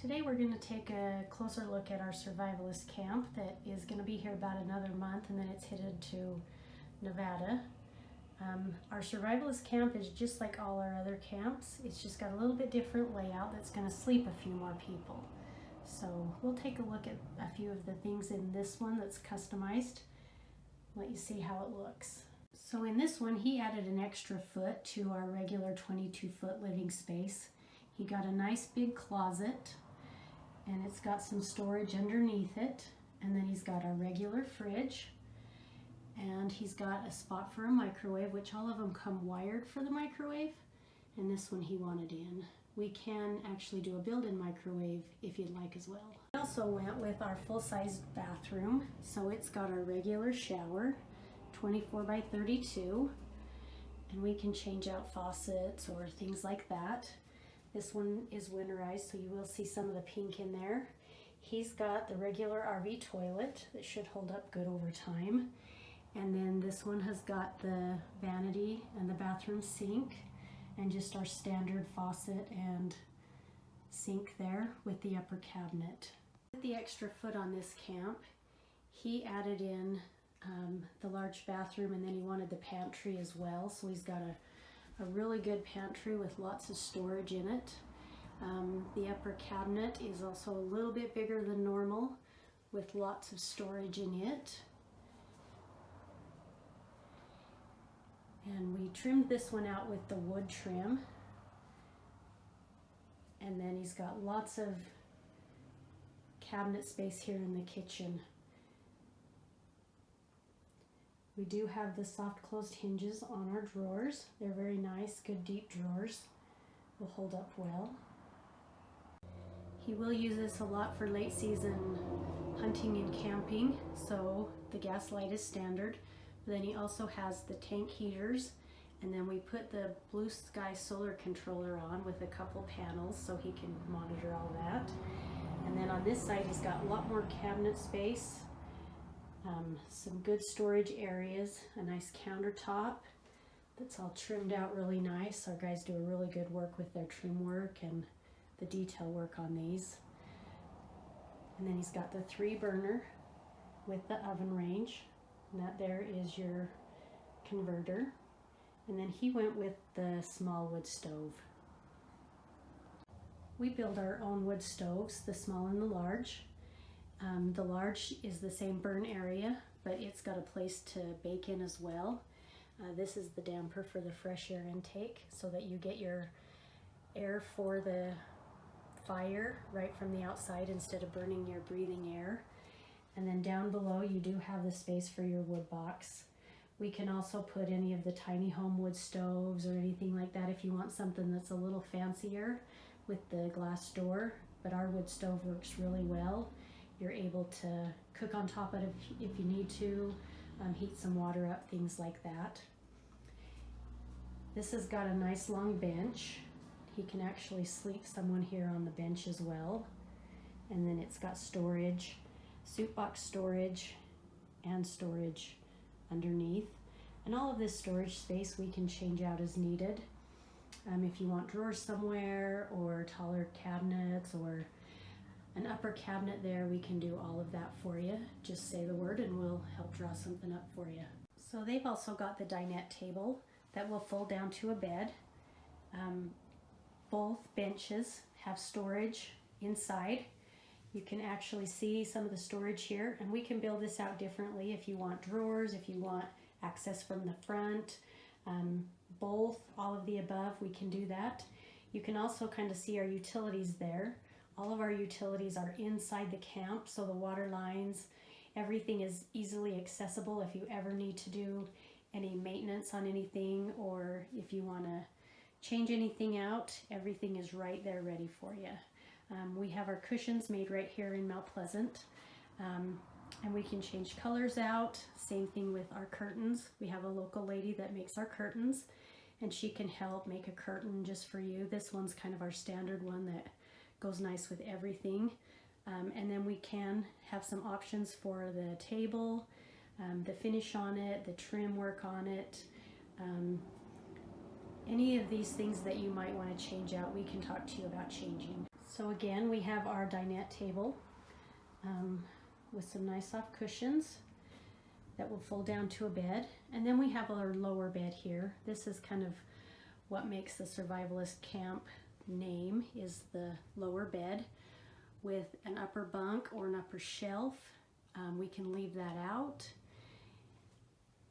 Today we're going to take a closer look at our survivalist camp that is going to be here about another month, and then it's headed to Nevada. Our survivalist camp is just like all our other camps. It's just got a little bit different layout that's going to sleep a few more people. So we'll take a look at a few of the things in this one that's customized. Let you see how it looks. So in this one, he added an extra foot to our regular 22-foot living space. He got a nice big closet, and it's got some storage underneath it. And then he's got our regular fridge, and he's got a spot for a microwave, which all of them come wired for the microwave, and this one he wanted in. We can actually do a built-in microwave if you'd like as well. We also went with our full-size bathroom, so it's got our regular shower, 24 by 32, and we can change out faucets or things like that. This one is winterized, so you will see some of the pink in there. He's got the regular RV toilet that should hold up good over time. And then this one has got the vanity and the bathroom sink and just our standard faucet and sink there with the upper cabinet. With the extra foot on this camp, he added in the large bathroom, and then he wanted the pantry as well. So he's got a really good pantry with lots of storage in it. The upper cabinet is also a little bit bigger than normal with lots of storage in it. And we trimmed this one out with the wood trim. And then he's got lots of cabinet space here in the kitchen. We do have the soft closed hinges on our drawers. They're very nice, good deep drawers. Will hold up well. He will use this a lot for late season hunting and camping, so the gas light is standard. Then he also has the tank heaters, and then we put the Blue Sky solar controller on with a couple panels so he can monitor all that. And then on this side he's got a lot more cabinet space, some good storage areas, a nice countertop that's all trimmed out really nice. Our guys do a really good work with their trim work and the detail work on these. And then he's got the 3-burner with the oven range. And that there is your converter. And then he went with the small wood stove. We build our own wood stoves, the small and the large. The large is the same burn area, but it's got a place to bake in as well. This is the damper for the fresh air intake so that you get your air for the fire right from the outside instead of burning your breathing air. And then down below you do have the space for your wood box. We can also put any of the tiny home wood stoves or anything like that if you want something that's a little fancier with the glass door, but our wood stove works really well. You're able to cook on top of it if you need to, heat some water up, things like that. This has got a nice long bench. He can actually sleep someone here on the bench as well. And then it's got storage, soup box storage, and storage underneath. And all of this storage space we can change out as needed. If you want drawers somewhere or taller cabinets or an upper cabinet there, we can do all of that for you. Just say the word and we'll help draw something up for you. So they've also got the dinette table that will fold down to a bed. Both benches have storage inside. You can actually see some of the storage here, and we can build this out differently if you want drawers, if you want access from the front, both, all of the above, we can do that. You can also kind of see our utilities there. All of our utilities are inside the camp, so the water lines, everything is easily accessible if you ever need to do any maintenance on anything, or if you want to change anything out, everything is right there ready for you. We have our cushions made right here in Mount Pleasant, and we can change colors out. Same thing with our curtains. We have a local lady that makes our curtains, and she can help make a curtain just for you. This one's kind of our standard one that goes nice with everything. And then we can have some options for the table, the finish on it, the trim work on it, any of these things that you might want to change out, we can talk to you about changing. So again, we have our dinette table with some nice soft cushions that will fold down to a bed. And then we have our lower bed here. This is kind of what makes the Survivalist Camp name, is the lower bed with an upper bunk or an upper shelf. We can leave that out,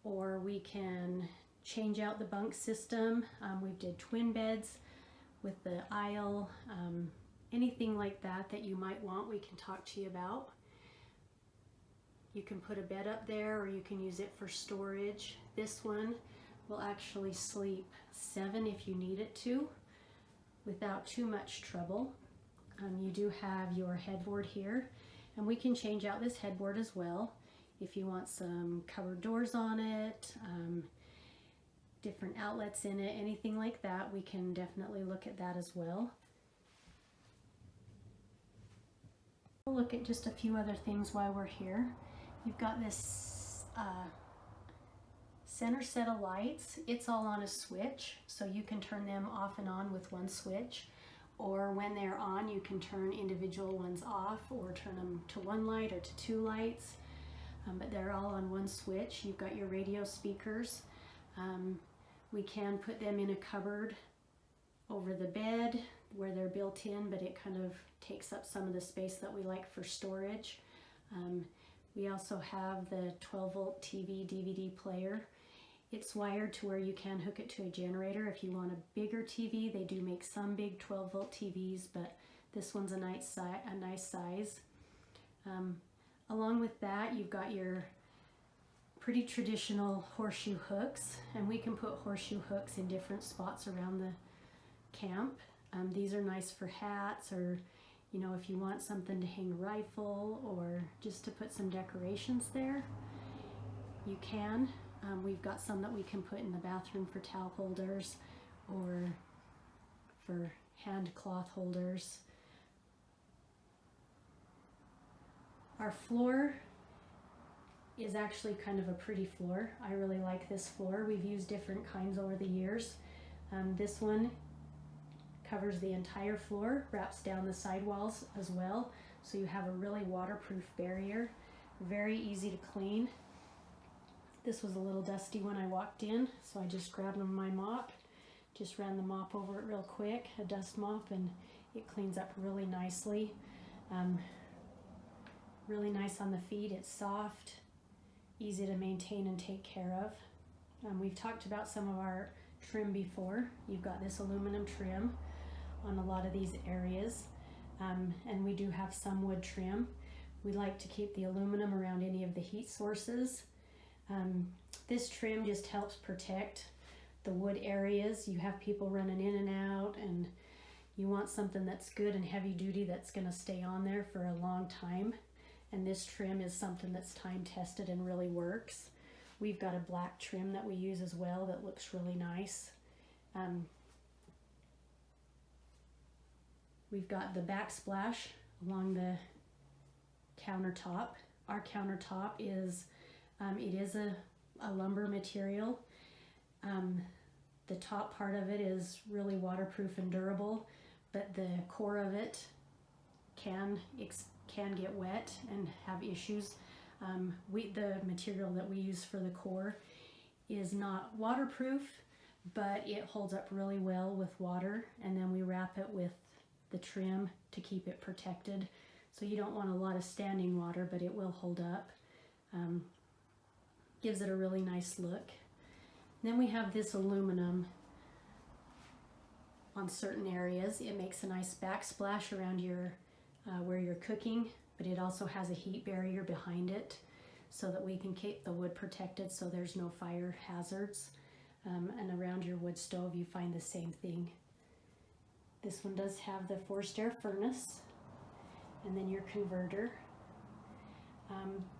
or we can change out the bunk system. We did twin beds with the aisle, anything like that that you might want, we can talk to you about. You can put a bed up there, or you can use it for storage. This one will actually sleep 7 if you need it to, without too much trouble. You do have your headboard here, and we can change out this headboard as well. If you want some cupboard doors on it, different outlets in it, anything like that, we can definitely look at that as well. We'll look at just a few other things while we're here. You've got this center set of lights. It's all on a switch, so you can turn them off and on with one switch, or when they're on you can turn individual ones off or turn them to one light or to 2 lights, but they're all on one switch. You've got your radio speakers. We can put them in a cupboard over the bed where they're built in, but it kind of takes up some of the space that we like for storage. We also have the 12-volt TV DVD player. It's wired to where you can hook it to a generator. If you want a bigger TV, they do make some big 12-volt TVs, but this one's a nice size. Along with that, you've got your pretty traditional horseshoe hooks, and we can put horseshoe hooks in different spots around the camp. These are nice for hats, or if you want something to hang a rifle or just to put some decorations there, you can. We've got some that we can put in the bathroom for towel holders or for hand cloth holders. Our floor is actually kind of a pretty floor. I really like this floor. We've used different kinds over the years. This one covers the entire floor, wraps down the sidewalls as well, so you have a really waterproof barrier. Very easy to clean. This was a little dusty when I walked in, so I just grabbed my mop, just ran the mop over it real quick, a dust mop, and it cleans up really nicely. Really nice on the feet. It's soft, easy to maintain and take care of. We've talked about some of our trim before. You've got this aluminum trim on a lot of these areas, and we do have some wood trim. We like to keep the aluminum around any of the heat sources. This trim just helps protect the wood areas. You have people running in and out, and you want something that's good and heavy duty that's going to stay on there for a long time. And this trim is something that's time tested and really works. We've got a black trim that we use as well that looks really nice. We've got the backsplash along the countertop. Our countertop is it is a lumber material. The top part of it is really waterproof and durable, but the core of it can get wet and have issues. The material that we use for the core is not waterproof, but it holds up really well with water, and then we wrap it with the trim to keep it protected. So you don't want a lot of standing water, but it will hold up. Gives it a really nice look. Then we have this aluminum on certain areas. It makes a nice backsplash around your where you're cooking, but it also has a heat barrier behind it so that we can keep the wood protected so there's no fire hazards. And around your wood stove you find the same thing. This one does have the forced air furnace, and then your converter.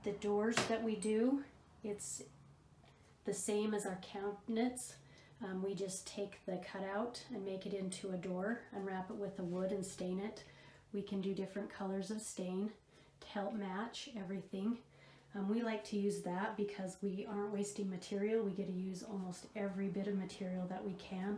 The doors that we do, it's the same as our cabinets. We just take the cutout and make it into a door and wrap it with the wood and stain it. We can do different colors of stain to help match everything. We like to use that because we aren't wasting material. We get to use almost every bit of material that we can.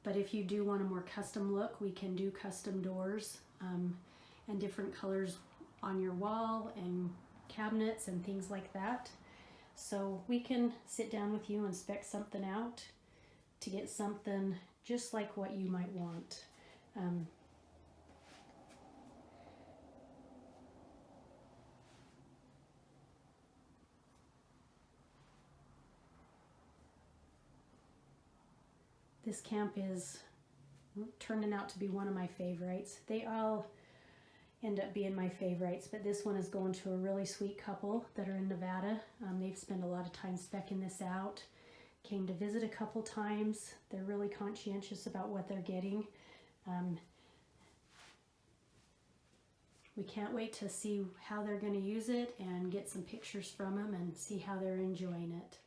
But if you do want a more custom look, we can do custom doors and different colors on your wall and cabinets and things like that. So we can sit down with you and spec something out to get something just like what you might want. This camp is turning out to be one of my favorites. They all end up being my favorites, but this one is going to a really sweet couple that are in Nevada. They've spent a lot of time speccing this out. Came to visit a couple times. They're really conscientious about what they're getting. We can't wait to see how they're going to use it and get some pictures from them and see how they're enjoying it.